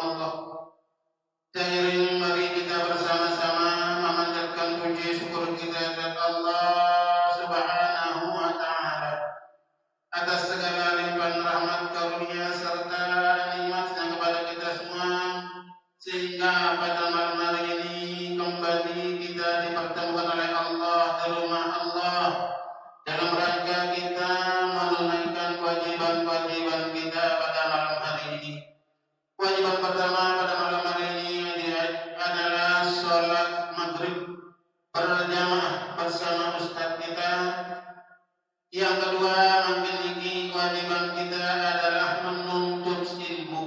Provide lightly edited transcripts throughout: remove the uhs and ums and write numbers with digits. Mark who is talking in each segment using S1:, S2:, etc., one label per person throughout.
S1: Allah. Seiring mari kita bersama-sama memanjatkan puji syukur kita kepada Allah Subhanahu wa taala atas segala limpahan rahmat karunia serta nikmatnya kepada kita semua, sehingga pada malam hari ini kembali kita dipertemukan oleh Allah di rumah Allah dalam rangka kita menunaikan kewajiban-kewajiban kita pada malam hari ini. Kewajiban pertama pada malam hari ini adalah sholat maghrib berjamaah bersama ustadz kita. Yang kedua, memiliki kewajiban kita adalah menuntut ilmu.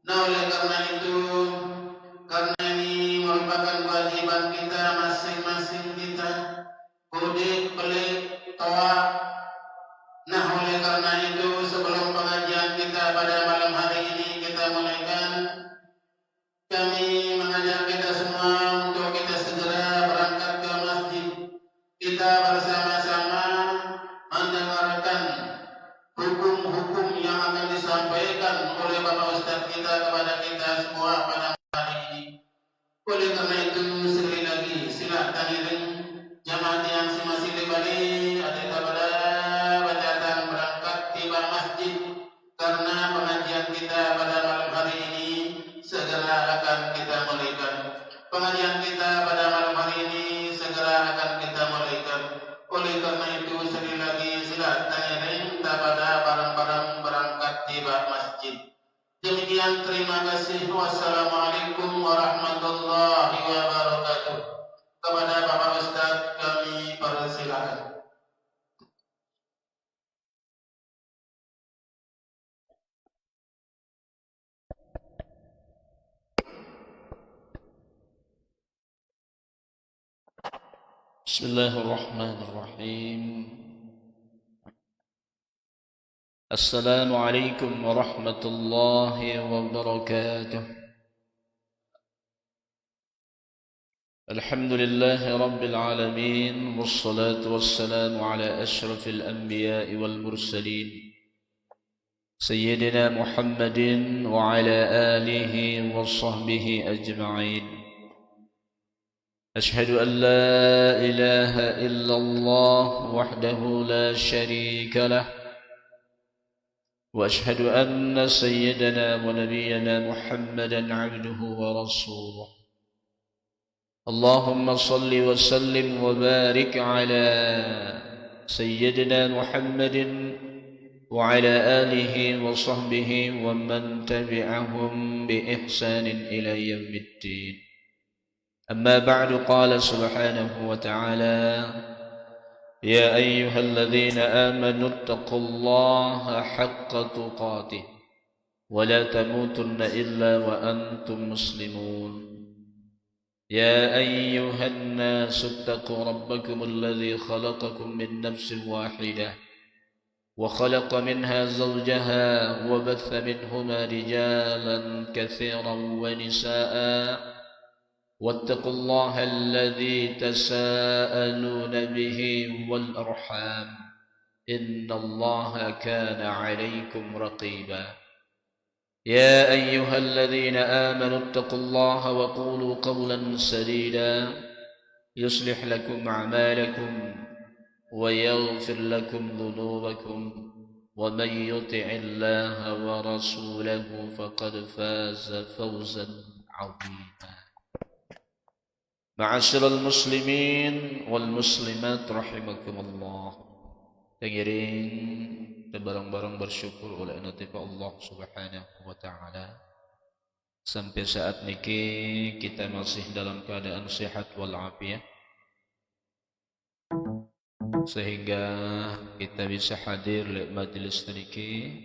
S1: Nah, oleh karena itu, karena ini merupakan kewajiban kita masing-masing kita, kudik, pelik, toa. Nah, oleh karena itu, sebelum pengajian kita pada malam hari ini kita mulaikan, kami mengajak kita semua untuk kita segera berangkat ke masjid. Kita bersama-sama mendengarkan hukum-hukum yang akan disampaikan oleh Bapak Ustadz kita kepada kita semua pada hari ini. Oleh karena itu, sekali lagi silakan iring jamaah yang masih di Bali ada kepada bacaan berangkat tiba masjid, karena pengajian kita pada malam hari ini segera akan kita mulaikan. Pengajian kita pada malam hari ini segera akan kita mulaikan. Oleh karena itu, sekali lagi silakan iring kepada barang-barang berangkat tiba masjid. Demikian, terima kasih. Wassalamualaikum warahmatullahi wabarakatuh. Kepada Bapak Ustadz kami persilakan.
S2: Bismillahirrahmanirrahim. Assalamualaikum warahmatullahi wabarakatuh. Alhamdulillahi rabbil alamin, wassalatu wassalamu ala ashrafil anbiya'i wal mursalin, Sayyidina Muhammadin wa ala alihi wa sahbihi ajma'in. أشهد أن لا إله إلا الله وحده لا شريك له، وأشهد أن سيدنا ونبينا محمدا عبده ورسوله. اللهم صل وسلم وبارك على سيدنا محمد وعلى آله وصحبه ومن تبعهم بإحسان إلى يوم الدين. أما بعد، قال سبحانه وتعالى: يا أيها الذين آمنوا اتقوا الله حق تقاته ولا تموتن إلا وأنتم مسلمون. يا أيها الناس اتقوا ربكم الذي خلقكم من نفس واحدة وخلق منها زوجها وبث منهما رجالا كثيرا ونساء واتقوا الله الذي تساءلون به والأرحام إن الله كان عليكم رقيبا. يا أيها الذين آمنوا اتقوا الله وقولوا قولا سديدا يصلح لكم أعمالكم ويغفر لكم ذنوبكم ومن يطع الله ورسوله فقد فاز فوزا عظيما. Ma'asyiral muslimin wal muslimat rahimakumullah. Pengiring dan barang-barang bersyukur oleh natifa Allah subhanahu wa ta'ala. Sampai saat niki kita masih dalam keadaan sehat walafiat, sehingga kita bisa hadir di majelis niki.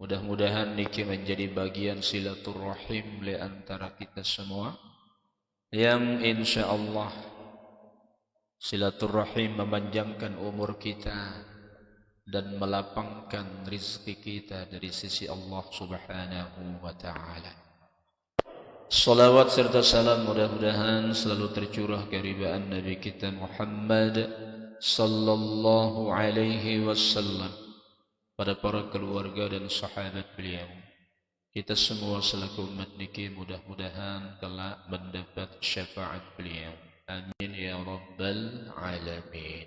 S2: Mudah-mudahan niki menjadi bagian silaturahim di antara kita semua, yang insya Allah silaturahim memanjangkan umur kita dan melapangkan rizki kita dari sisi Allah subhanahu wa ta'ala. Salawat serta salam mudah-mudahan selalu tercurah keribaan Nabi kita Muhammad sallallahu alaihi wasallam pada para keluarga dan sahabat beliau, Kita semua selaku umat niki mudah-mudahan kelak mendapat syafaat beliau. Amin ya rabbal alamin.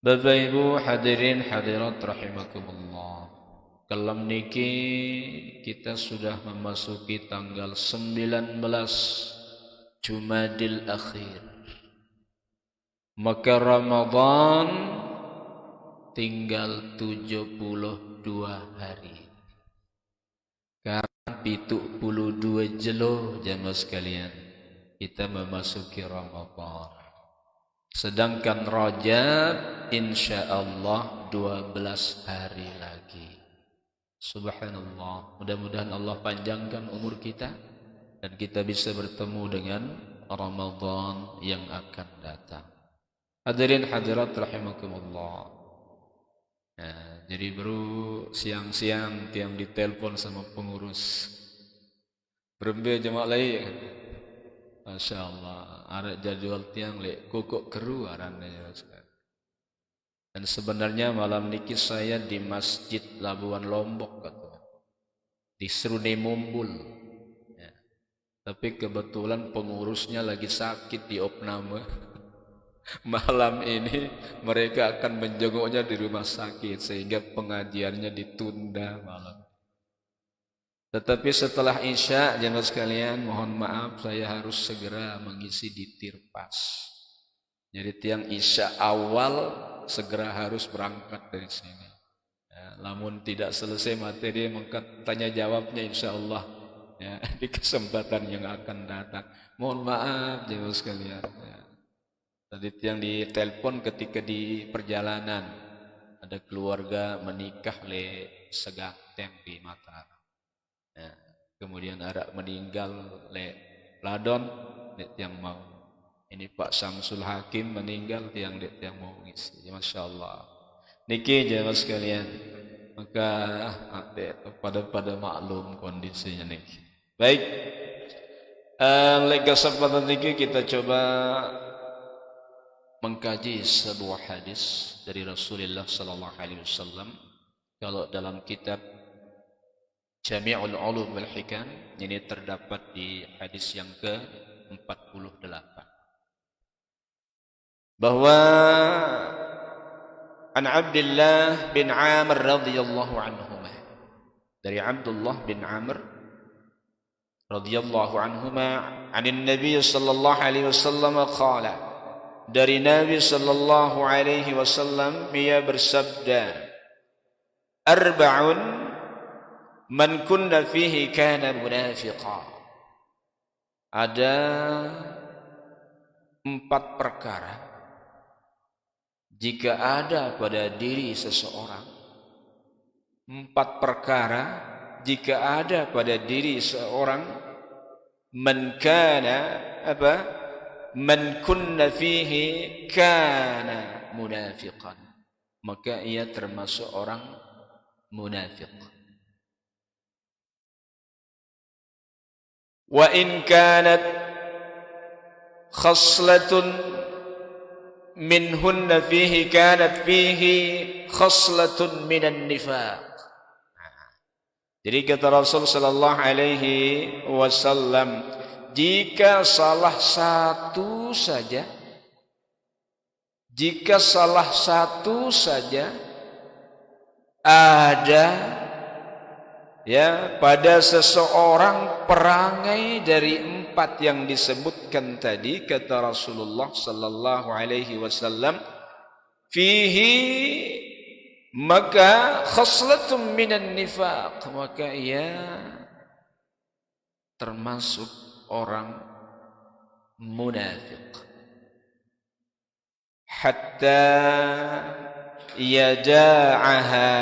S2: Bapak Ibu hadirin hadirat rahimakumullah. Kelam niki kita sudah memasuki tanggal 19 Jumadil Akhir. Maka Ramadan tinggal 72 hari. Sekarang 72 jelo jamaah sekalian. Kita memasuki Ramadan. Sedangkan Rajab insyaallah 12 hari lagi. Subhanallah. Mudah-mudahan Allah panjangkan umur kita dan kita bisa bertemu dengan Ramadan yang akan datang. Hadirin hadirat rahimakumullah. Nah, jadi baru siang-siang tiang ditelepon sama pengurus. Berembe jemaah lain. Masya Allah, ada jadwal tiang lek kokok keru arannya. Dan sebenarnya malam niki saya di Masjid Labuan Lombok katanya. Di Seruni Mumbul. Ya. Tapi kebetulan pengurusnya lagi sakit di opname. Malam ini mereka akan menjenguknya di rumah sakit sehingga pengajiannya ditunda malam. Tetapi setelah Isya jemaah sekalian, mohon maaf saya harus segera mengisi di Tirpas. Jadi tiang Isya awal segera harus berangkat dari sini. Ya, namun tidak selesai materi maka tanya jawabnya insyaallah ya, di kesempatan yang akan datang. Mohon maaf jemaah sekalian. Ya. Tadi yang ditelepon ketika di perjalanan ada keluarga menikah le Segateng di Mataram. Ya, kemudian ada meninggal le Ladon yang mau. Ini Pak Samsul Hakim meninggal yang mau ngisi. Ya, Masya Allah. Niki jemaah sekalian. Maka pada maklum kondisinya niki. Baik. Lega kesempatan niki kita coba mengkaji sebuah hadis dari Rasulullah sallallahu alaihi wasallam. Kalau dalam kitab Jami'ul Ulum wal Hikam ini terdapat di hadis yang ke-48 bahwa an Abdullah bin Amr radhiyallahu anhuma, dari Abdullah bin Amr radhiyallahu anhuma, anin Nabi sallallahu alaihi wasallam qala, dari Nabi sallallahu alaihi wasallam ia bersabda, arba'un man kunna fihi kana munafiqa. Ada 4 perkara jika ada pada diri seseorang. 4 perkara jika ada pada diri seorang, man kana apa? Man kunna fihi kana munafiqan, maka ia termasuk orang munafik. Wa in kanat khaslatun minhunna fihi kanat fihi khaslatun minan nifaq. Jadi kata Rasul sallallahu alaihi wasallam, jika salah satu saja ada ya pada seseorang perangai dari 4 yang disebutkan tadi, kata Rasulullah sallallahu alaihi wasallam, fihi, maka khaslatun minan nifaq, maka ia termasuk orang munafik. Hatta yada'aha,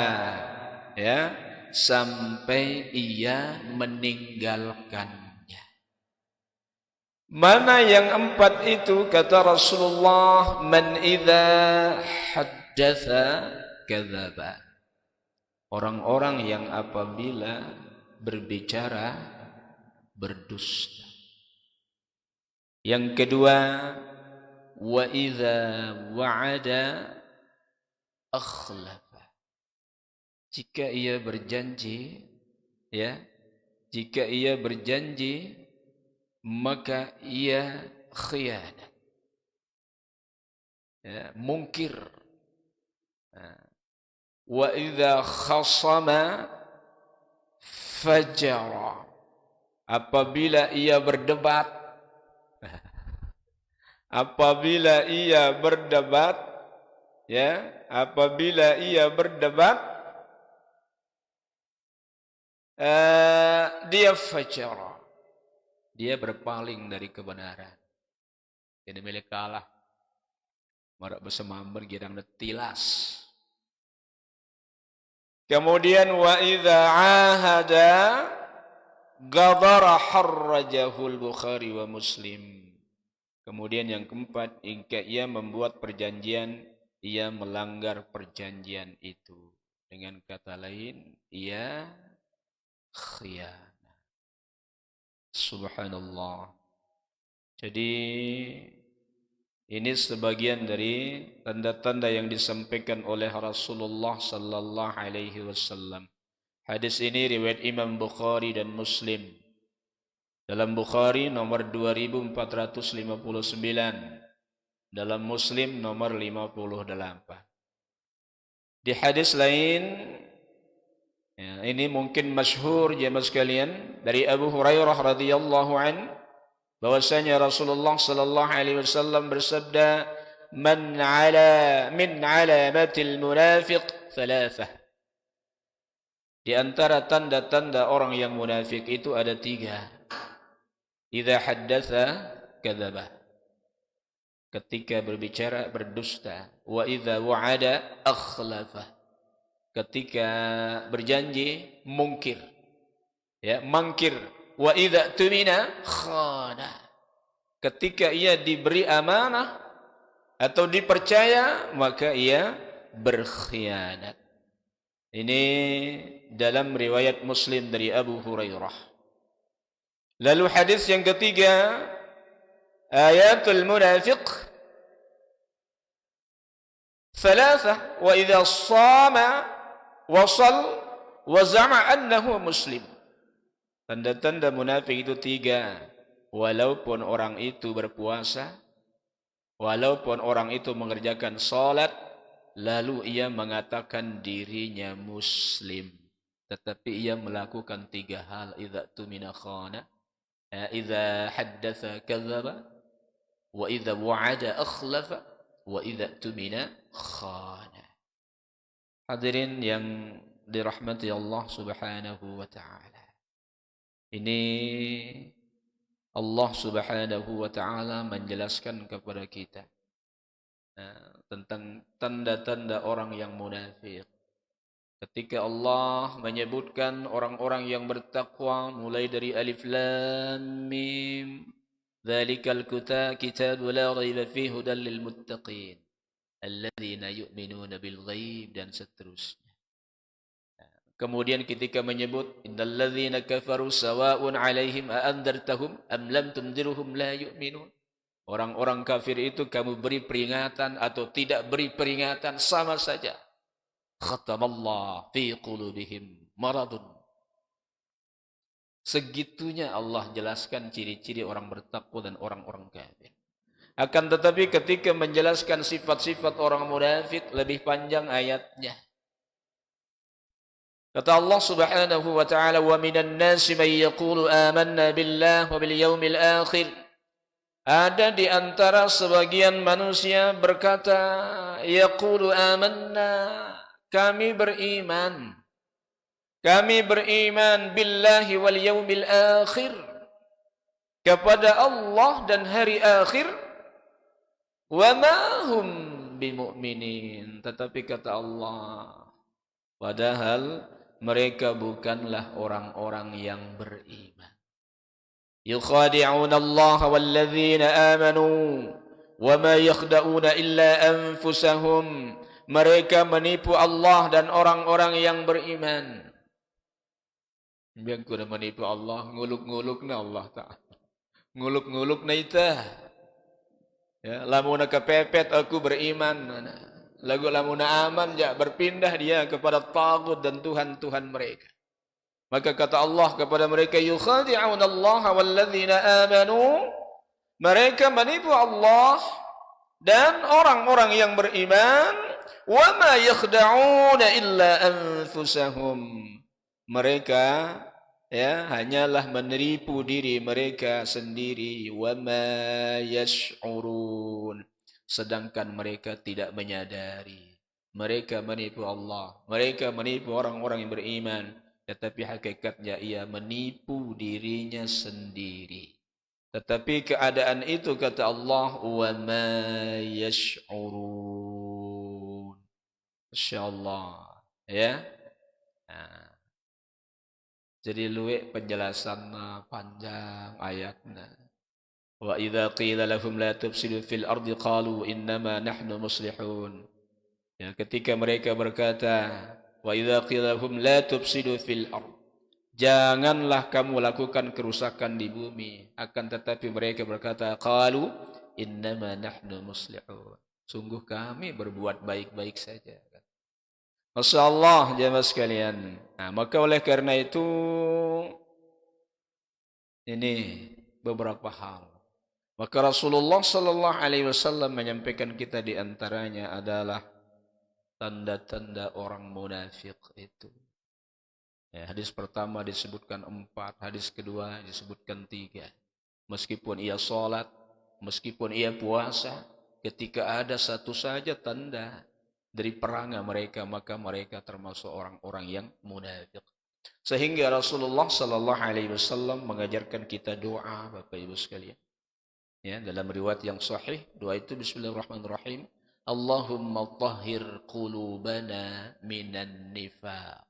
S2: ya, sampai ia meninggalkannya. Mana yang 4 itu? Kata Rasulullah, man idza haddatsa kadzaba, orang-orang yang apabila berbicara berdusta. Yang kedua, wa idza wa'ada akhlafa, jika ia berjanji ya, jika ia berjanji maka ia khianat, ya, mungkir. Wa idza khasama fajara, apabila ia berdebat, apabila ia berdebat, ya, apabila ia berdebat, dia fajara, dia berpaling dari kebenaran. Jadi milik kalah, marak besemamber girang tilas. Kemudian wa idza ahada gadara harrajahul Bukhari wa Muslim. Kemudian yang keempat, jika ia membuat perjanjian, ia melanggar perjanjian itu. Dengan kata lain, ia khianat. Subhanallah. Jadi ini sebagian dari tanda-tanda yang disampaikan oleh Rasulullah sallallahu alaihi wasallam. Hadis ini riwayat Imam Bukhari dan Muslim. Dalam Bukhari nomor 2459, dalam Muslim nomor 58. Di hadis lain, ya, ini mungkin masyhur jemaah sekalian, dari Abu Hurairah radhiyallahu an, bahwasanya Rasulullah sallallahu alaihi wasallam bersabda, "Man ala min alamatil munafiq thalathah." Di antara tanda-tanda orang yang munafik itu ada 3. Idza haddatsa kadzaba, ketika berbicara berdusta. Wa idza wa'ada akhlafa, ketika berjanji mungkir, ya, mangkir. Wa idza tumina khana, ketika ia diberi amanah atau dipercaya maka ia berkhianat. Ini dalam riwayat Muslim dari Abu Hurairah. Lalu hadis yang ketiga, ayatul munafiq thalathah, wa idza shama wasal wa zama annahu muslim. Tanda-tanda munafik itu 3. Walaupun orang itu berpuasa, walaupun orang itu mengerjakan salat, lalu ia mengatakan dirinya muslim, tetapi ia melakukan 3 hal. Idza tumina khana, idza haddatsa kadzaba, wa idza wa'ada akhlafa, wa idza tumina khana. Hadirin yang dirahmati Allah Subhanahu wa taala. Ini Allah Subhanahu wa taala menjelaskan kepada kita tentang tanda-tanda orang yang munafik. Ketika Allah menyebutkan orang-orang yang bertakwa mulai dari alif lam mim, dzalikal kitabu la raiba fihi hudal lil muttaqin alladzina yu'minuna bil ghaib, dan seterusnya. Kemudian ketika menyebut innal ladzina kafaru sawa'un 'alaihim a andartahum am lam tundirhum la yu'minun. Orang-orang kafir itu kamu beri peringatan atau tidak beri peringatan sama saja. Khatamallah fi qulubihim maradun. Segitunya Allah jelaskan ciri-ciri orang bertakwa dan orang-orang kafir. Akan tetapi ketika menjelaskan sifat-sifat orang munafik lebih panjang ayatnya. Kata Allah Subhanahu wa taala, "Wa minan nasi may yaqulu amanna billahi wa bil yaumil akhir." Ada di antara sebagian manusia berkata, yaqulu amanna, kami beriman. Kami beriman billahi wal yaumil akhir, kepada Allah dan hari akhir. Wa ma hum bimu'minin, tetapi kata Allah, padahal mereka bukanlah orang-orang yang beriman. Yukhadi'una Allah walladzina amanu wa ma yakhda'una illa anfusahum. Mereka menipu Allah dan orang-orang yang beriman. Yang kuda menipu Allah, nguluk-ngulukna Allah Ta'ala. Nguluk-ngulukna itah. Ya, lamuna kepepet aku beriman. Lagu lamuna aman, ya berpindah dia kepada tagut dan Tuhan-Tuhan mereka. Maka kata Allah kepada mereka, yukhadi'una Allah walladzina amanu, mereka menipu Allah dan orang-orang yang beriman, wa ma yakhda'una illa anfusahum. Mereka hanyalah menipu diri mereka sendiri, wa ma yash'urun. Sedangkan mereka tidak menyadari. Mereka menipu Allah, mereka menipu orang-orang yang beriman, tetapi hakikatnya ia menipu dirinya sendiri. Tetapi keadaan itu kata Allah, wa ma yash'urun. Masyaallah, ya. Nah, jadi luwek penjelasan panjang ayatnya. Wa idza qila lahum la tufsidu fil ardi qalu innama nahnu muslihun. Ya, ketika mereka berkata, wa idza qila lahum la tufsidu fil ardi, janganlah kamu lakukan kerusakan di bumi. Akan tetapi mereka berkata, qalu innama nahnu muslihun. Sungguh kami berbuat baik-baik saja. Masya Allah, jemaah sekalian. Nah, maka oleh karena itu, ini beberapa hal. Maka Rasulullah Sallallahu Alaihi Wasallam menyampaikan kita di antaranya adalah tanda-tanda orang munafik itu. Ya, hadis pertama disebutkan 4, hadis kedua disebutkan 3. Meskipun ia sholat, meskipun ia puasa, ketika ada satu saja tanda dari perangai mereka, maka mereka termasuk orang-orang yang munafik. Sehingga Rasulullah Sallallahu Alaihi Wasallam mengajarkan kita doa, Bapak Ibu sekalian. Ya, dalam riwayat yang sahih, doa itu Bismillahirrahmanirrahim. Allahumma tahhir qulubana minan nifaq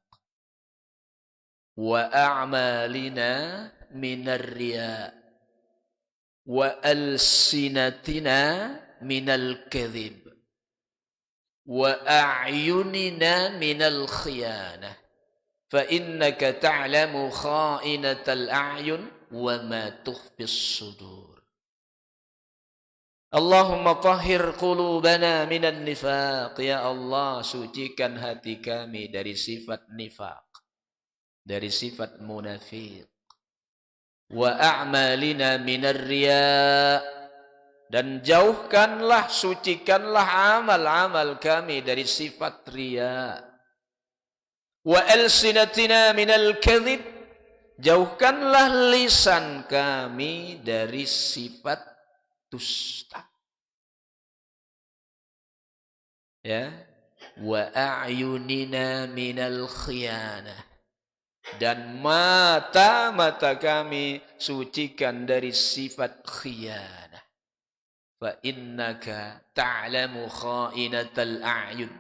S2: wa a'malina minar riya wa alsinatina minal kadhib wa a'yunina minal khiyanah fa innaka ta'lamu kha'inatal a'yun wa ma tukhfis sudur. Allahumma tahhir qulubana minan nifaq. Ya Allah, sucikan hati kami dari sifat nifaq, dari sifat munafik. Wa a'malina minar riya, dan jauhkanlah, sucikanlah amal-amal kami dari sifat riya. Wa alsinatina minal kadhib, jauhkanlah lisan kami dari sifat dusta. Ya, wa a'yunina minal khiyanah, dan mata-mata kami sucikan dari sifat khiyanah. Fa innaka ta'lamu kha'inatal a'yun,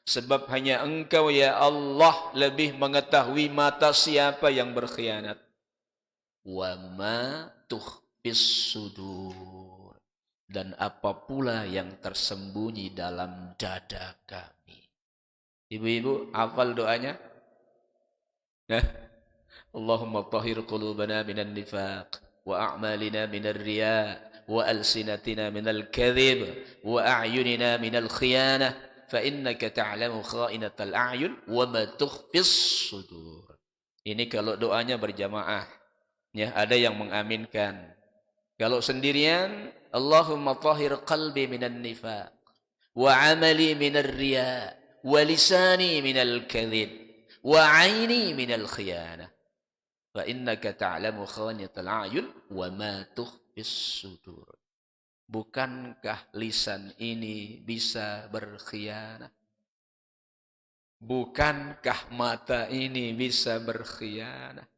S2: sebab hanya engkau ya Allah lebih mengetahui mata siapa yang berkhianat. Wa ma tukhfis sudur, dan apa pula yang tersembunyi dalam dada kami. Ibu-ibu hafal doanya? Nah, Allahumma tahhir qulubana minan nifaq wa a'malina minar riya wa alsinatina minal kadhib wa a'yunina minal khiyanah fa innaka ta'lamu kha'inatal a'yun wa ma tukhfis sudur. Ini kalau doanya berjamaah. Ya, ada yang mengaminkan. Kalau sendirian, Allahumma tahhir qalbi minan nifaq wa amali minar riya wa lisani minal kadhib wa aini minal khiyanah fa innaka ta'lamu khawaniyatal a'yun wa ma tukhfis sudur. Bukankah lisan ini bisa berkhianat? Bukankah mata ini bisa berkhianat?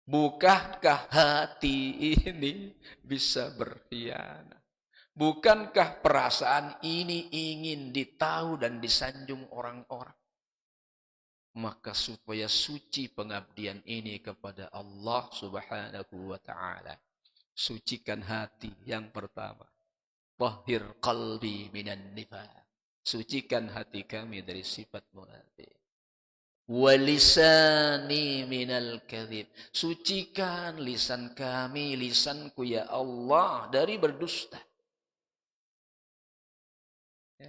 S2: Bukankah hati ini bisa berkhianat? Bukankah perasaan ini ingin ditahu dan disanjung orang-orang? Maka supaya suci pengabdian ini kepada Allah Subhanahu wa ta'ala, sucikan hati yang pertama. Tahhir qalbi minan nifaq, sucikan hati kami dari sifat munafik. Walisani minal kadhib, sucikan lisan kami, lisanku ya Allah, dari berdusta.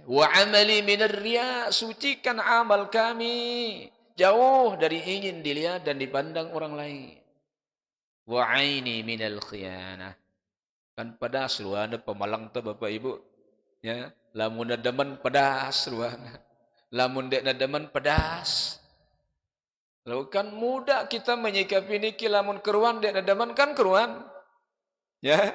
S2: Wa amali minar riya, sucikan amal kami jauh dari ingin dilihat dan dipandang orang lain. Wa aini minal khiyanah. Kan pedas ruana pemalang tu Bapak Ibu. Ya, lamun demen pedas ruana. Lamun dek demen pedas. Lalu kan mudah kita menyikapi niki lamun keruan dek demen kan keruan. Ya.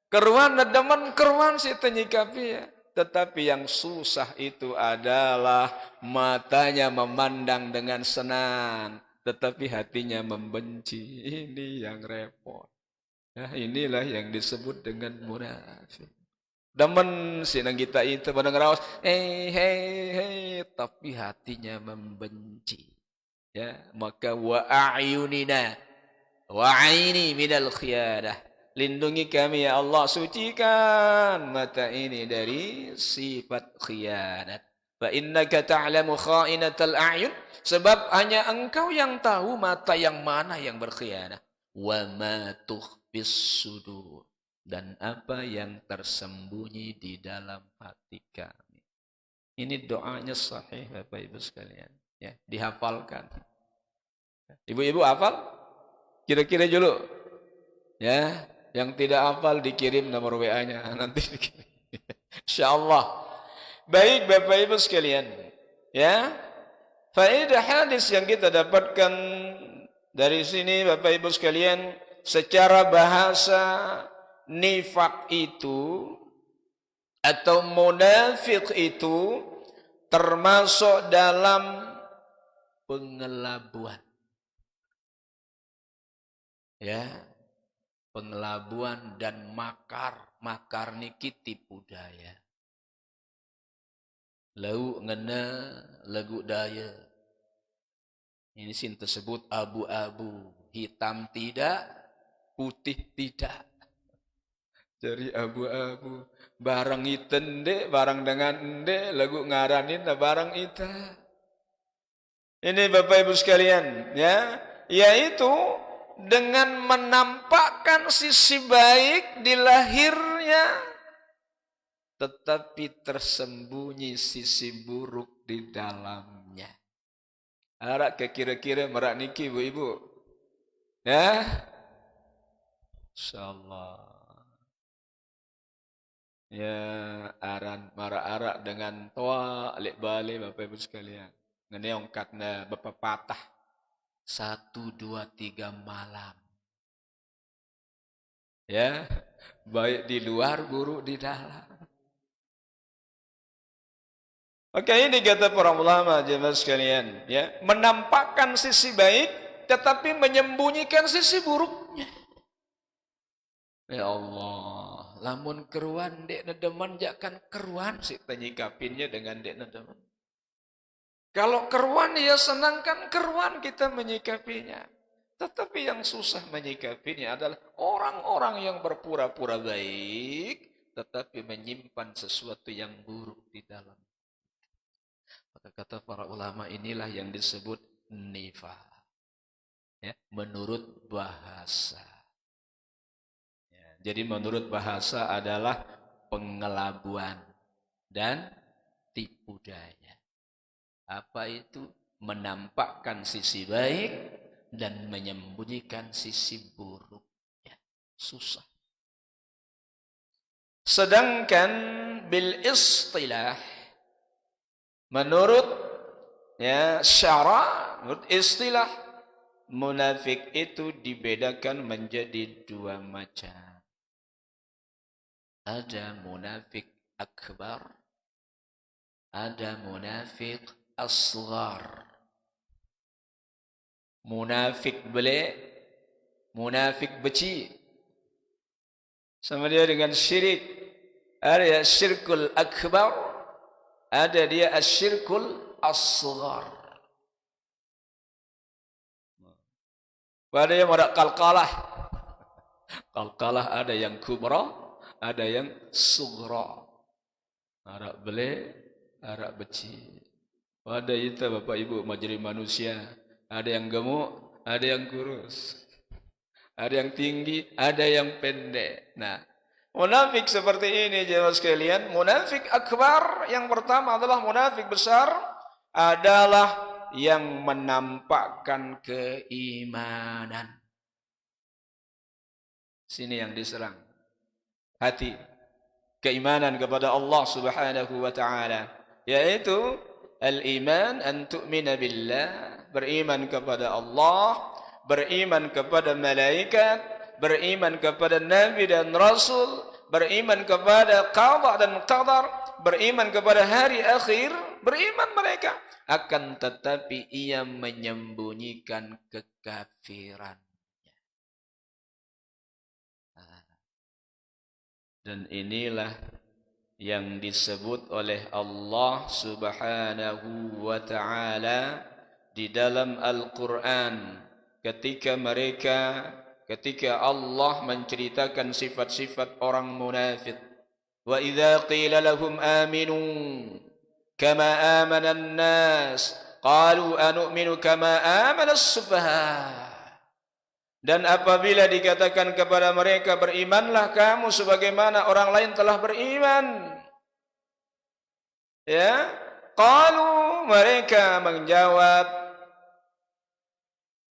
S2: Keruan demen keruan sih menyikapi ya. Tetapi yang susah itu adalah matanya memandang dengan senang, tetapi hatinya membenci. Ini yang repot. Nah, inilah yang disebut dengan munafik. Demen sinang kita itu pada ngerawas, hei, tapi hatinya membenci. Ya, maka wa a'yunina wa aini minal khiyanah. Lindungi kami ya Allah, sucikan mata ini dari sifat khianat. Fa innaka ta'lamu kha'inatal a'yun, sebab hanya engkau yang tahu mata yang mana yang berkhianat. Wa ma tukhfis sudur, dan apa yang tersembunyi di dalam hati kami. Ini doanya sahih Bapak Ibu sekalian, ya, dihafalkan. Ibu-ibu hafal? Kira-kira dulu. Ya, yang tidak hafal dikirim nomor WA-nya nanti dikirim. Insyaallah. Baik Bapak Ibu sekalian, ya. Faedah hadis yang kita dapatkan dari sini Bapak Ibu sekalian, secara bahasa nifak itu atau munafik itu termasuk dalam pengelabuan. Ya, pengelabuan dan makar. Makar niki tipu daya. Lau ngena lagu daya. Ini sin tersebut abu-abu. Hitam tidak, putih tidak. Jadi abu-abu. Barang iten dek, barang dengan dek, lagu ngaranin barang ita. Ini Bapak Ibu sekalian, ya, yaitu dengan menampakkan sisi baik di lahirnya, tetapi tersembunyi sisi buruk di dalamnya. Arak kira-kira merak niki ibu-ibu, ya, insyaallah. Ya, aran marak-arak dengan toa alik balik Bapak Ibu sekalian. Ngeneong katna Bapak patah. 1, 2, 3 malam. Ya, baik di luar, buruk di dalam. Oke, ini kata para ulama jemaah sekalian, ya, menampakkan sisi baik tetapi menyembunyikan sisi buruknya. Ya Allah, lamun keruan dek nedeman jakkan keruan sih penyikapinnya dengan dek nedeman. Kalau keruan dia senangkan keruan kita menyikapinya. Tetapi yang susah menyikapinya adalah orang-orang yang berpura-pura baik, tetapi menyimpan sesuatu yang buruk di dalam. Maka kata para ulama inilah yang disebut nifaq. Ya, menurut bahasa. Ya, jadi menurut bahasa adalah pengelabuan dan tipu daya. Apa itu? Menampakkan sisi baik dan menyembunyikan sisi buruknya. Susah. Sedangkan bil istilah, menurut ya syara, menurut istilah, munafik itu dibedakan menjadi 2 macam. Ada munafik akbar, ada munafik asghar. Munafik belik, munafik beci. Sama dia dengan syirik. Ada syirkul akbar, ada dia asyirkul asghar. Ada yang ada qalqalah. Qalqalah ada yang kubra, ada yang sughra. Arak belik, arak beci. Ada itu Bapak Ibu majlis manusia. Ada yang gemuk, ada yang kurus. Ada yang tinggi, ada yang pendek. Nah, munafik seperti ini jemaah sekalian. Munafik akbar yang pertama adalah munafik besar, adalah
S3: yang menampakkan keimanan. Sini yang diserang. Hati. Keimanan kepada Allah Subhanahu wa taala, yaitu al-iman an tu'mina billah, beriman kepada Allah, beriman kepada malaikat, beriman kepada nabi dan rasul, beriman kepada qada dan qadar, beriman kepada hari akhir, beriman mereka, akan tetapi ia menyembunyikan kekafiran. Dan inilah yang disebut oleh Allah Subhanahu wa taala di dalam Al-Qur'an ketika Allah menceritakan sifat-sifat orang munafik. Wa idza qila lahum aminu kama amana an-nas qalu anu'minu kama amana as-sufaha. Dan apabila dikatakan kepada mereka, berimanlah kamu sebagaimana orang lain telah beriman. Ya, qalu, mereka menjawab,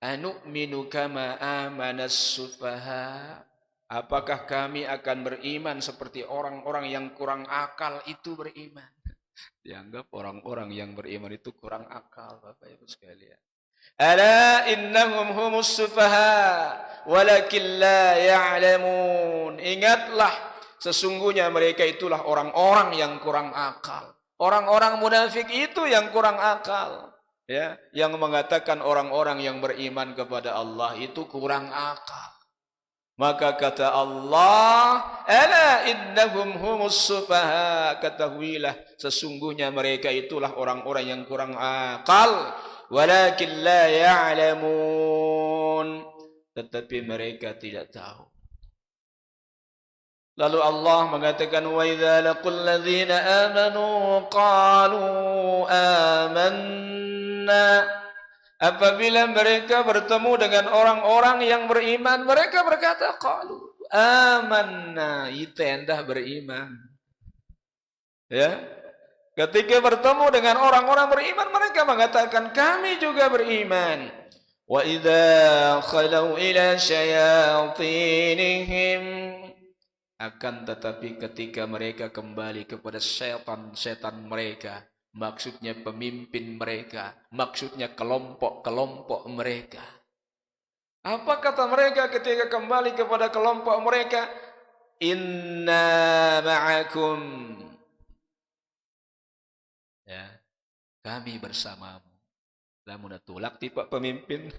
S3: anu'minu kama amanas sufaha. Apakah kami akan beriman seperti orang-orang yang kurang akal itu beriman? Dianggap orang-orang yang beriman itu kurang akal, Bapak Ibu sekalian. Ala innahum humus sufaha walakin la ya'lamun. Ingatlah, sesungguhnya mereka itulah orang-orang yang kurang akal. Orang-orang munafik itu yang kurang akal. Ya, yang mengatakan orang-orang yang beriman kepada Allah itu kurang akal. Maka kata Allah, ala innahum humus sufaha, ketahuilah sesungguhnya mereka itulah orang-orang yang kurang akal. Walakin la ya'lamun, tetapi mereka tidak tahu. Lalu Allah mengatakan, wa idza laqul ladzina amanu qalu amanna. Apabila mereka bertemu dengan orang-orang yang beriman, mereka berkata qalu amanna, itu endah beriman. Ya. Ketika bertemu dengan orang-orang beriman, mereka mengatakan kami juga beriman. Wa idza khalau ila syayatinihim, akan tetapi ketika mereka kembali kepada setan-setan mereka, maksudnya pemimpin mereka, maksudnya kelompok-kelompok mereka. Apa kata mereka ketika kembali kepada kelompok mereka? Inna ma'akum, ya, kami bersamamu. Lamun tulak tipe pemimpin,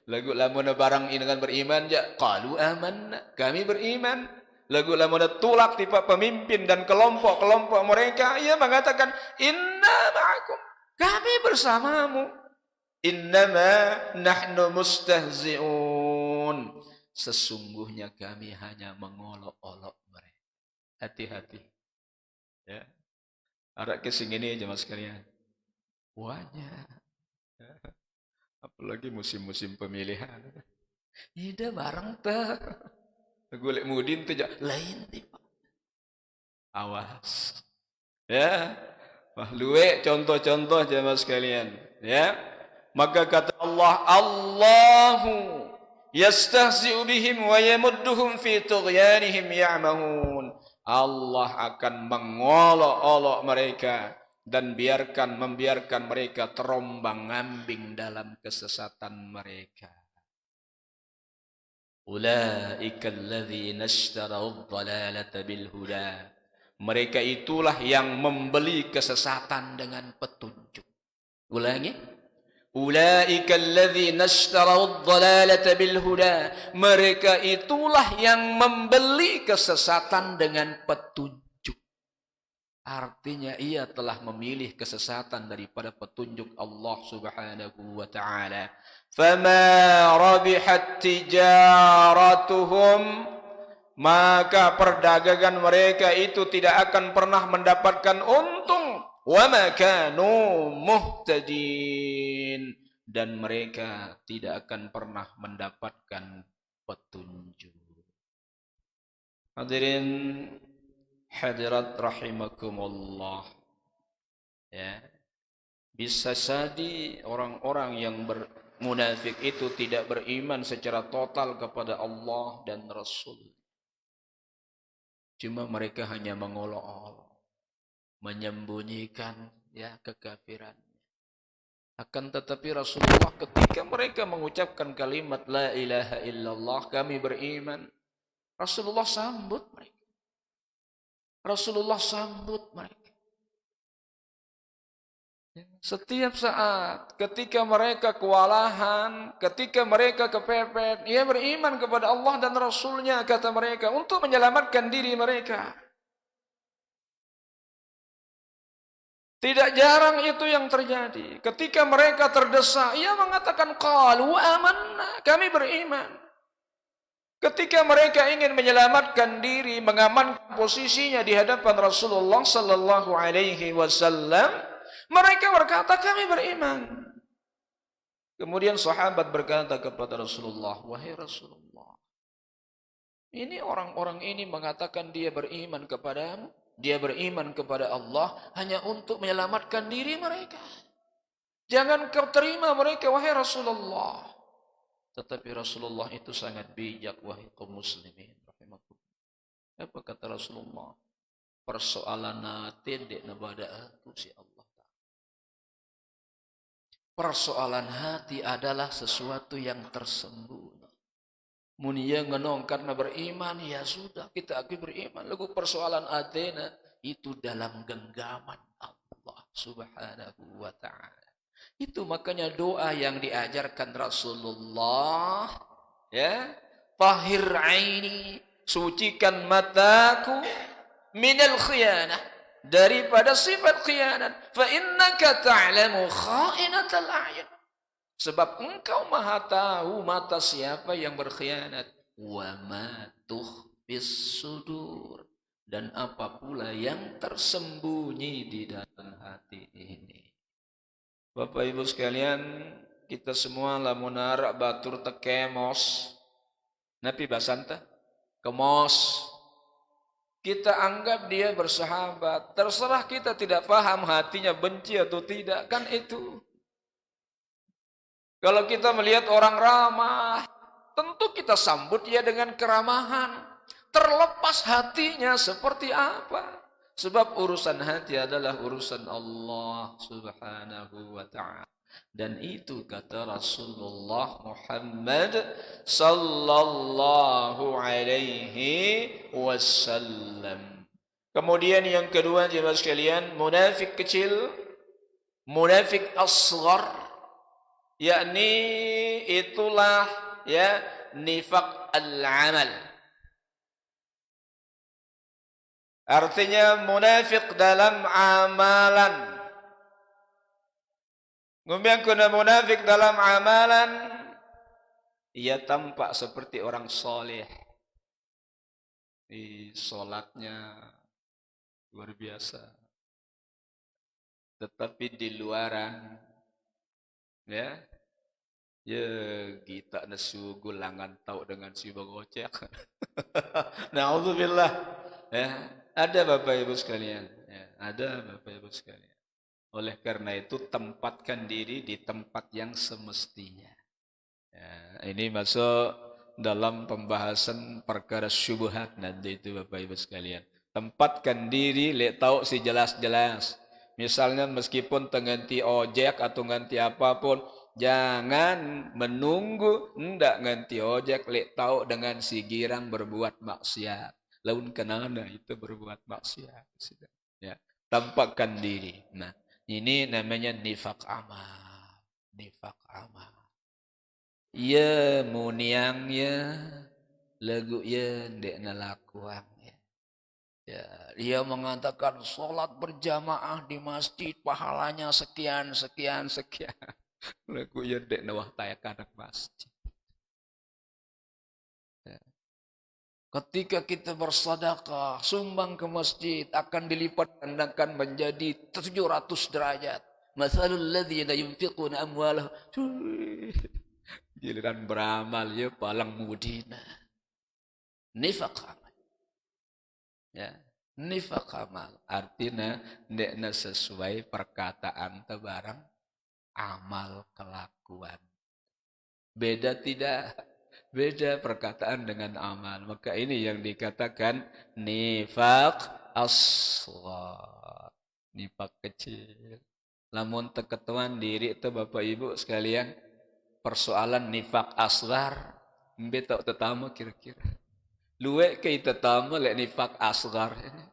S3: lagu lamun barang ini dengan beriman ja, qalu amanna, kami beriman. Lagu lamun tulak tipe pemimpin dan kelompok-kelompok mereka, ia mengatakan inna ma'akum, kami bersamamu. Innama nahnu mustahzi'un, sesungguhnya kami hanya mengolok-olok mereka. Hati-hati, ya. Ada kesing ini aja mas sekalian. Banyak. Apalagi musim-musim pemilihan. Ida bareng teh. Golek mudin teh lain tipe. Awas. Ya. Luwe contoh-contoh jemaah sekalian, ya. Maka kata Allah, Allahu yastahzi'u bihim wa yamudduhum fi tughyanihim ya'mahun. Allah akan mengolok-olok mereka dan membiarkan mereka terombang-ambing dalam kesesatan mereka. Ulaika alladzina ishtarau ad-dhalalata bil huda. Mereka itulah yang membeli kesesatan dengan petunjuk. Ulangi. Ulaika alladzina ishtarau ad-dhalalata bil huda. Mereka itulah yang membeli kesesatan dengan petunjuk. Artinya ia telah memilih kesesatan daripada petunjuk Allah Subhanahu wa taala. Fama rabihat tijaratuhum, maka perdagangan mereka itu tidak akan pernah mendapatkan untung. Wa ma kanu muhtadin, dan mereka tidak akan pernah mendapatkan petunjuk. Hadirin hadirat rahimakumullah, ya. Bisa jadi orang-orang yang munafik itu tidak beriman secara total kepada Allah dan Rasul. Cuma mereka hanya mengolok-olok, menyembunyikan ya kekafiran. Akan tetapi Rasulullah ketika mereka mengucapkan kalimat la ilaha illallah, kami beriman, Rasulullah sambut mereka. Rasulullah sambut mereka. Setiap saat ketika mereka kewalahan, ketika mereka kepepet, ia beriman kepada Allah dan Rasulnya, kata mereka, untuk menyelamatkan diri mereka. Tidak jarang itu yang terjadi. Ketika mereka terdesak, ia mengatakan qalu amanna, kami beriman. Ketika mereka ingin menyelamatkan diri, mengamankan posisinya di hadapan Rasulullah sallallahu alaihi wasallam, mereka berkata kami beriman. Kemudian sahabat berkata kepada Rasulullah, wahai Rasulullah, ini orang-orang ini mengatakan dia beriman kepadamu, dia beriman kepada Allah hanya untuk menyelamatkan diri mereka. Jangan kau terima mereka, wahai Rasulullah. Tetapi Rasulullah itu sangat bijak, wahai kaum muslimin. Apa kata Rasulullah? Persoalan tidak nabada aku si Allah. Persoalan hati adalah sesuatu yang tersembunyi. Munia ngenong karena beriman, ya sudah kita akui beriman. Lalu persoalan Athena itu dalam genggaman Allah subhanahu wa ta'ala. Itu makanya doa yang diajarkan Rasulullah, ya, tahhir aini, sucikan mataku minal khiyanah, daripada sifat khianat. Fa innaka ta'lamu kha'inatal a'yun. Sebab engkau maha tahu mata siapa yang berkhianat. Wa ma tukhfis sudur. Dan apa pula yang tersembunyi di dalam hati ini. Bapak Ibu sekalian, kita semua lamun arak batur tekemos. Napi basanta kemos. Kita anggap dia bersahabat. Terserah kita tidak paham hatinya benci atau tidak, kan itu. Kalau kita melihat orang ramah, tentu kita sambut dia dengan keramahan. Terlepas hatinya seperti apa. Sebab urusan hati adalah urusan Allah subhanahu wa ta'ala. Dan itu kata Rasulullah Muhammad sallallahu alaihi wasallam. Kemudian yang kedua jemaah sekalian, munafik kecil, munafik asghar, yakni itulah ya nifaq al-amal. Artinya munafik dalam amalan. Ngomong kuna munafik dalam amalan, ia tampak seperti orang soleh. Di solatnya luar biasa. Tetapi di luaran, ya kita nesu gulangan tahu dengan si bogocek. Na'udzubillah. Ya, ada Bapak Ibu sekalian. Ya, ada Bapak Ibu sekalian. Oleh karena itu tempatkan diri di tempat yang semestinya. Ya, ini masuk dalam pembahasan perkara syubhat nanti itu Bapak Ibu sekalian. Tempatkan diri, tahu si jelas-jelas. Misalnya meskipun tenganti ojek atau nganti apapun, jangan menunggu hendak nganti ojek, tahu dengan si girang berbuat maksiat. Laun kenana itu berbuat maksiat. Ya, tampakkan diri. Nah, ini namanya nifak amal. Nifak amal. Ya muniang ya lagu ya ndek nalakuang ya. Ya, dia mengatakan sholat berjamaah di masjid pahalanya sekian sekian sekian. Lagu ya ndek nawah tayakan masjid. Ketika kita bersedekah, sumbang ke masjid akan dilipat gandakan menjadi 700 derajat. Matsalul ladzina yunfiquna amwalahum. Giliran beramal ya palang mudina. Nifaq amal. Ya, nifaq amal artinya ndekna sesuai perkataan tebarang amal kelakuan. Beda tidak? Beda perkataan dengan amal. Maka ini yang dikatakan nifaq asghar. Nifaq kecil. Lamun teketuan diri itu Bapak Ibu sekalian, persoalan nifaq asghar, mbe tok tetama kira-kira. Luwe ke tetama lek nifaq asghar ini.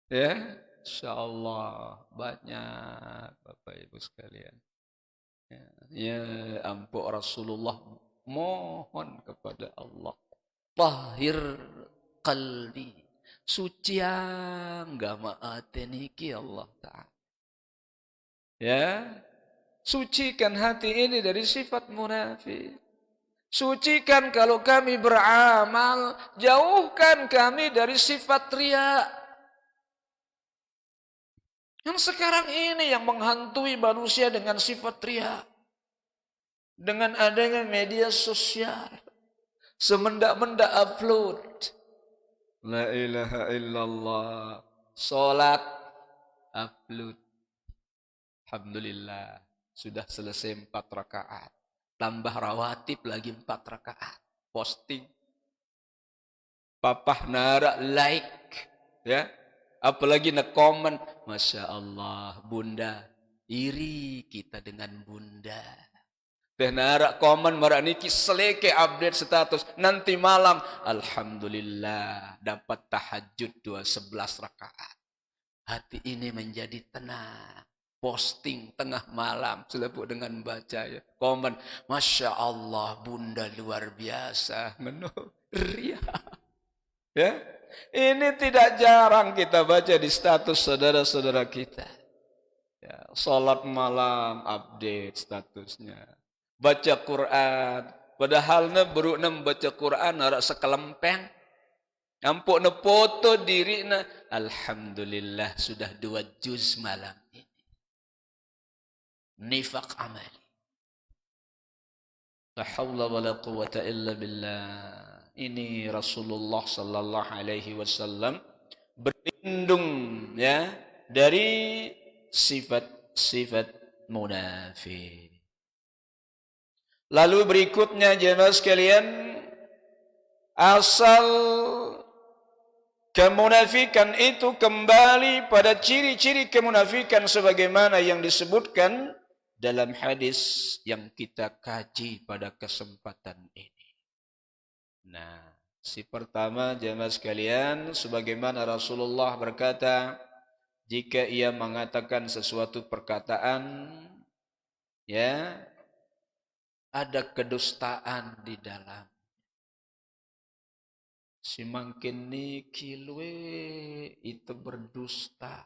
S3: Ya, insyaallah banyak Bapak Ibu sekalian. Ya ampun Rasulullah mohon kepada Allah, tahir qalbi, suci agama ateniki Allah Ta'ala. Ya, sucikan hati ini dari sifat munafik. Sucikan kalau kami beramal, jauhkan kami dari sifat riya. Yang sekarang ini yang menghantui manusia dengan sifat riya. Dengan adanya media sosial. Semendak-mendak upload. La ilaha illallah. Salat upload. Alhamdulillah. Sudah selesai 4 rakaat. Tambah rawatib lagi 4 rakaat. Posting. Papah nara like. Ya. Apalagi komen. Masya Allah. Bunda. Iri kita dengan bunda. Teh narak komen marak niki seleke update status. Nanti malam. Alhamdulillah. Dapat tahajud 11 rakaat. Hati ini menjadi tenang. Posting tengah malam. Selepuk dengan baca ya. Komen. Masya Allah. Bunda luar biasa. Ria. Ya. Ini tidak jarang kita baca di status saudara-saudara kita. Ya, salat malam update statusnya. Baca Quran. Padahal berukna baca Quran arak sekelempeng. Ampuk ne foto diri na. Alhamdulillah sudah 2 juz malam ini. Nifaq amali. La haula wa la quwata illa billah. Ini Rasulullah sallallahu alaihi wasallam berlindung ya dari sifat-sifat munafik. Lalu berikutnya jemaah sekalian, asal kemunafikan itu kembali pada ciri-ciri kemunafikan sebagaimana yang disebutkan dalam hadis yang kita kaji pada kesempatan ini. Nah, si pertama jemaah sekalian, sebagaimana Rasulullah berkata, jika ia mengatakan sesuatu perkataan, ya, ada kedustaan di dalam. Si mangkin niki luwe itu berdusta.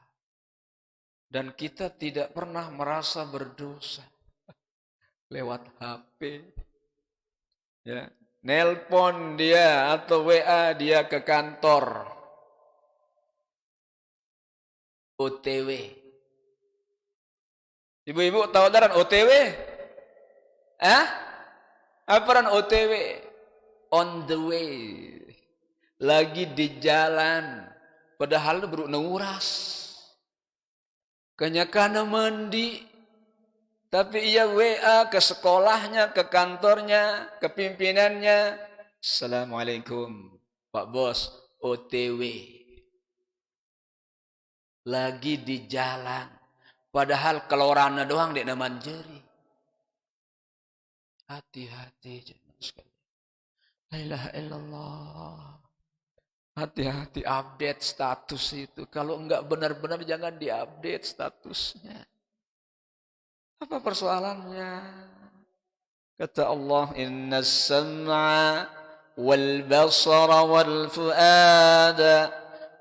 S3: Dan kita tidak pernah merasa berdosa. Lewat HP. Ya. Nelpon dia atau WA dia ke kantor. OTW. Ibu-ibu tahu daran OTW? Apaan OTW? On the way. Lagi di jalan. Padahal baru nguras. Kenyakana mandi. Tapi ia WA ke sekolahnya, ke kantornya, ke pimpinannya. Assalamualaikum, Pak Bos, OTW. Lagi di jalan. Padahal kelorana doang di Manjeri. Hati-hati jangan sekali. La ilaha illallah. Hati-hati update status itu. Kalau enggak benar-benar jangan diupdate statusnya. Apa persoalannya? Kata Allah, inna sam'a wal basara wal fu'ada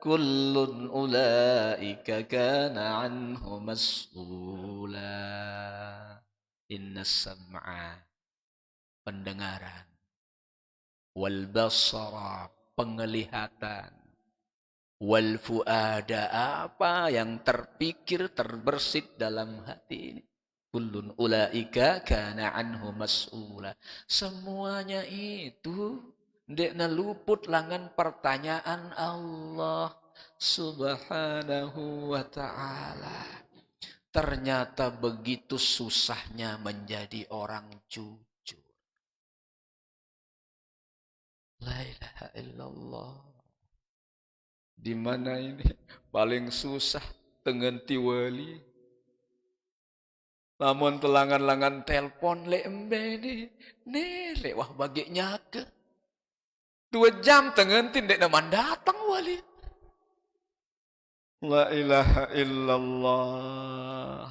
S3: kullun ulaika kana anhu mas'ula. Inna sam'a, pendengaran, wal basara, penglihatan, wal fu'ada, apa yang terpikir terbersit dalam hati ini. Kullun ulaika kana anhu mas'ula. Semuanya itu ndekna luput langan pertanyaan Allah Subhanahu wa ta'ala. Ternyata begitu susahnya menjadi orang jujur. La ilaha illallah. Di mana ini paling susah tengenti wali. Lamun telangan-langan telpon le embe ni le wah bagi nyake. 2 jam tengenti dek naman datang wali. La ilaha illallah.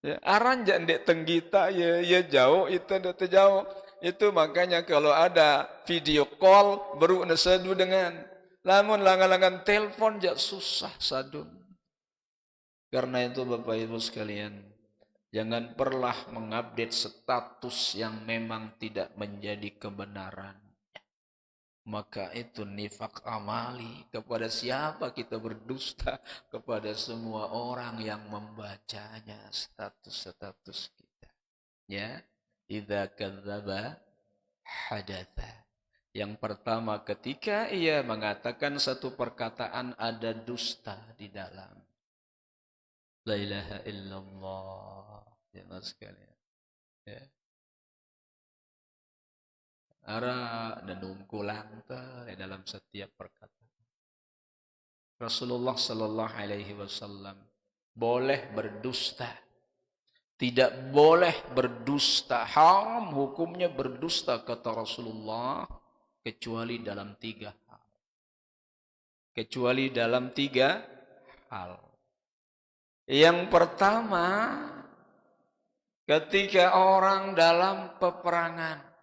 S3: Ya, aran jandek tenggita ya jauh itu ndak jauh. Itu makanya kalau ada video call baru nesadu dengan lamun langan-langan telepon jak susah sadun. Karena itu Bapak Ibu sekalian, jangan pernah mengupdate status yang memang tidak menjadi kebenaran. Maka itu nifak amali. Kepada siapa kita berdusta? Kepada semua orang yang membacanya status-status kita. Ya, idza kadzdzaba hadatsa. Yang pertama ketika ia mengatakan satu perkataan ada dusta di dalam. La ilaha illallah. Ya sekalian. Ya. Ara dan ungkulang dalam setiap perkataan. Rasulullah sallallahu alaihi wasallam boleh berdusta. Tidak boleh berdusta. Haram hukumnya berdusta kata Rasulullah kecuali dalam 3 hal. Kecuali dalam 3 hal. Yang pertama, ketika orang dalam peperangan.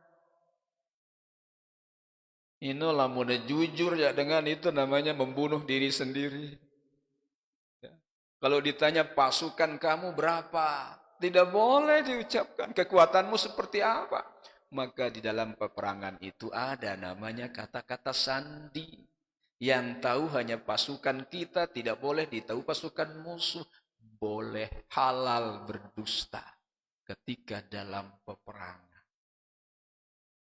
S3: Inilah mudah jujur ya dengan itu namanya membunuh diri sendiri. Ya. Kalau ditanya pasukan kamu berapa, tidak boleh diucapkan kekuatanmu seperti apa. Maka di dalam peperangan itu ada namanya kata-kata sandi. Yang tahu hanya pasukan kita, tidak boleh ditahu pasukan musuh. Boleh halal berdusta ketika dalam peperangan.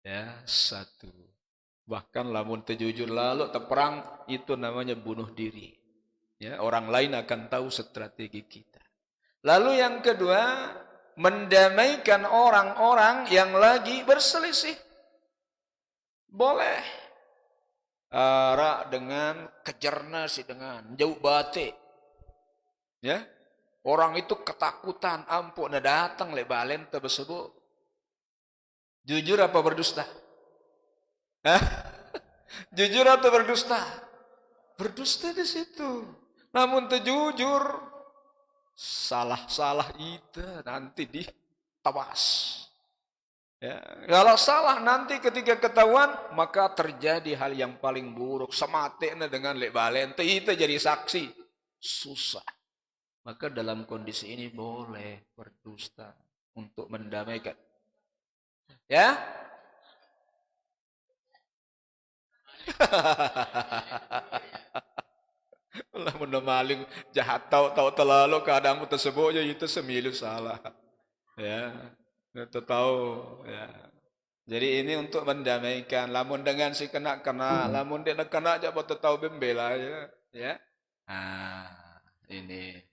S3: Ya, 1. Bahkan lamun terjujur lalu terperang itu namanya bunuh diri. Ya, orang lain akan tahu strategi kita. Lalu yang kedua, mendamaikan orang-orang yang lagi berselisih. Boleh. Ara dengan kejerna si dengan jauh batik. Ya. Orang itu ketakutan, ampun datang le balen tersebut. Jujur apa berdusta? Jujur atau berdusta? Berdusta di situ. Namun terjujur, salah-salah itu nanti ditawas. Ya, kalau salah nanti ketika ketahuan maka terjadi hal yang paling buruk. Semateknya dengan lek balen itu jadi saksi. Susah. Maka dalam kondisi ini boleh berdusta untuk mendamaikan. Ya? Lah mana maling jahat tahu terlalu keadaanmu tersebut ya itu semilu salah. Ya. Itu tahu ya. Jadi ini untuk mendamaikan. Lamun dengan si kena, lamun dia kena aja buat tahu bembela ya. Ya. Ini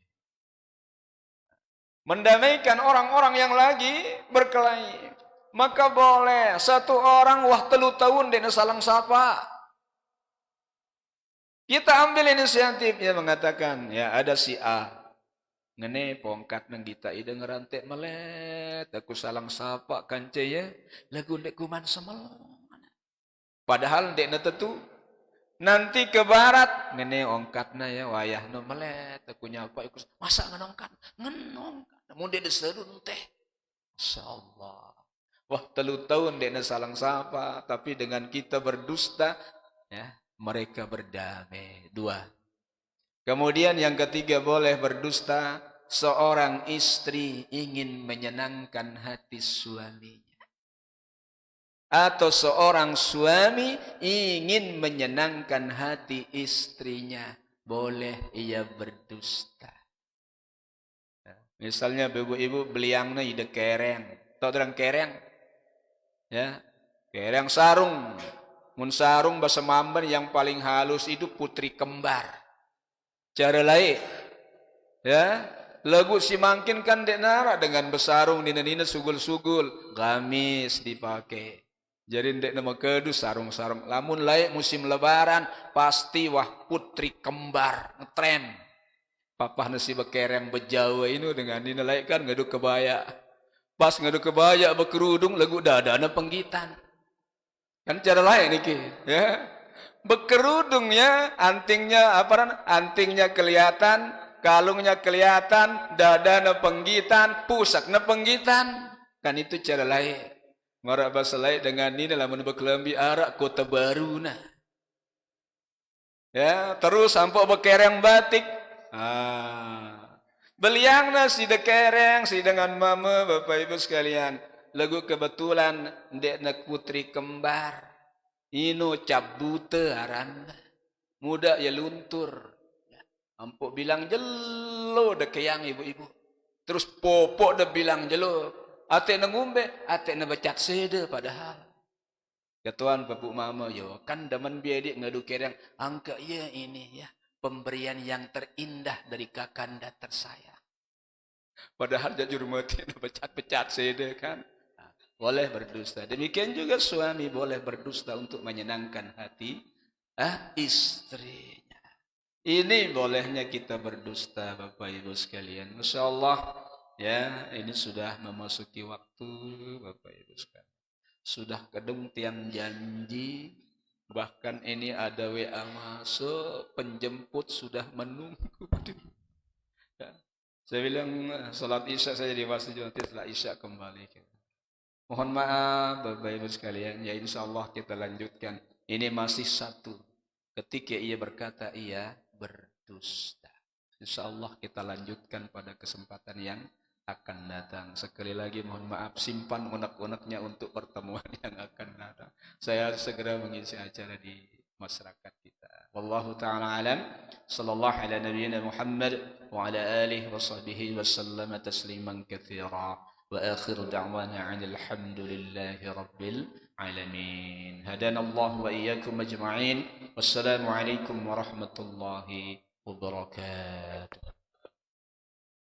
S3: mendamaikan orang-orang yang lagi berkelahi. Maka boleh satu orang wah 3 tahun dia salang sapa. Kita ambil inisiatif, ya mengatakan, ya ada si A. Ngene pongkat nang kita ide ngerantek melet, aku salang sapa kance ya, lagu ndek kuman semel. Padahal ndek na tetu. Nanti ke barat, ngene ongkatna ya wayah no melet, aku nyapa ikut. Masa ngenongkat? Ngenongkat. Namun dia deserun teh. Masyaallah. Wah 3 tahun ndek na salang sapa, tapi dengan kita berdusta, ya. Mereka berdamai. 2. Kemudian yang ketiga boleh berdusta. Seorang istri ingin menyenangkan hati suaminya. Atau seorang suami ingin menyenangkan hati istrinya. Boleh ia berdusta. Misalnya ibu-ibu beliangnya ide kereng. Tahu orang kereng? Ya, kereng sarung. Mun sarung bahasa Mamban yang paling halus itu putri kembar. Cara lain, ya, Lagu si mangkin kan dek nara dengan besarung nina-nina sugul-sugul. Gamis dipakai. Jadi dek nama kedu sarung-sarung. Lamun layak musim lebaran pasti wah putri kembar ngetren. Papa nasi bekereng bejawa ini dengan nina layak kan ngadu kebaya. Pas ngadu kebaya bekerudung lagu dadana penggitan. Kan cara lain niki, ya. Bekerudungnya, antingnya kelihatan, kalungnya kelihatan, dadana penggitan, pusakna penggitan. Kan itu cara lain. Ngora bahasa lain dengan ini lamun berkelambi arak kota baru nah. Ya, terus sampai bekereng batik. Beliangna si dekereng, si dengan mama, Bapak Ibu sekalian. Lagu kebetulan ndek putri kembar. Ino cabute aran. Muda ya luntur. Ampuk bilang jelo dek yang ibu-ibu. Terus popok dek bilang jelo. Ate na ngumbe, ate na becat sede padahal. Ya Tuhan bapak mama yo kan daman biadik ngadu kereng angka ya ini ya pemberian yang terindah dari kakanda tersayang. Padahal jajur mati na becat-becat sede kan. Boleh berdusta. Demikian juga suami boleh berdusta untuk menyenangkan hati istrinya. Ini bolehnya kita berdusta Bapak Ibu sekalian. Masya Allah ya ini sudah memasuki waktu Bapak Ibu sekalian. Sudah kedung tiang janji. Bahkan ini ada WA masuk. Penjemput sudah menunggu. Ya. Saya bilang salat isya saja di masjid nanti setelah isya kembali. Mohon maaf Bapak Ibu sekalian, ya insya Allah kita lanjutkan. Ini masih satu. Ketika ia berkata ia berdusta. Insya Allah kita lanjutkan pada kesempatan yang akan datang. Sekali lagi mohon maaf, simpan unek-uneknya untuk pertemuan yang akan datang. Saya harus segera mengisi acara di masyarakat kita. Wallahu ta'ala alam. Sallallahu ala nabiyyina Muhammad wa ala alihi wa sahbihi wa sallama tasliman katsira. وآخر دعوانا عن الحمد لله رب العالمين هدانا الله وإياكم أجمعين والسلام عليكم ورحمة الله وبركاته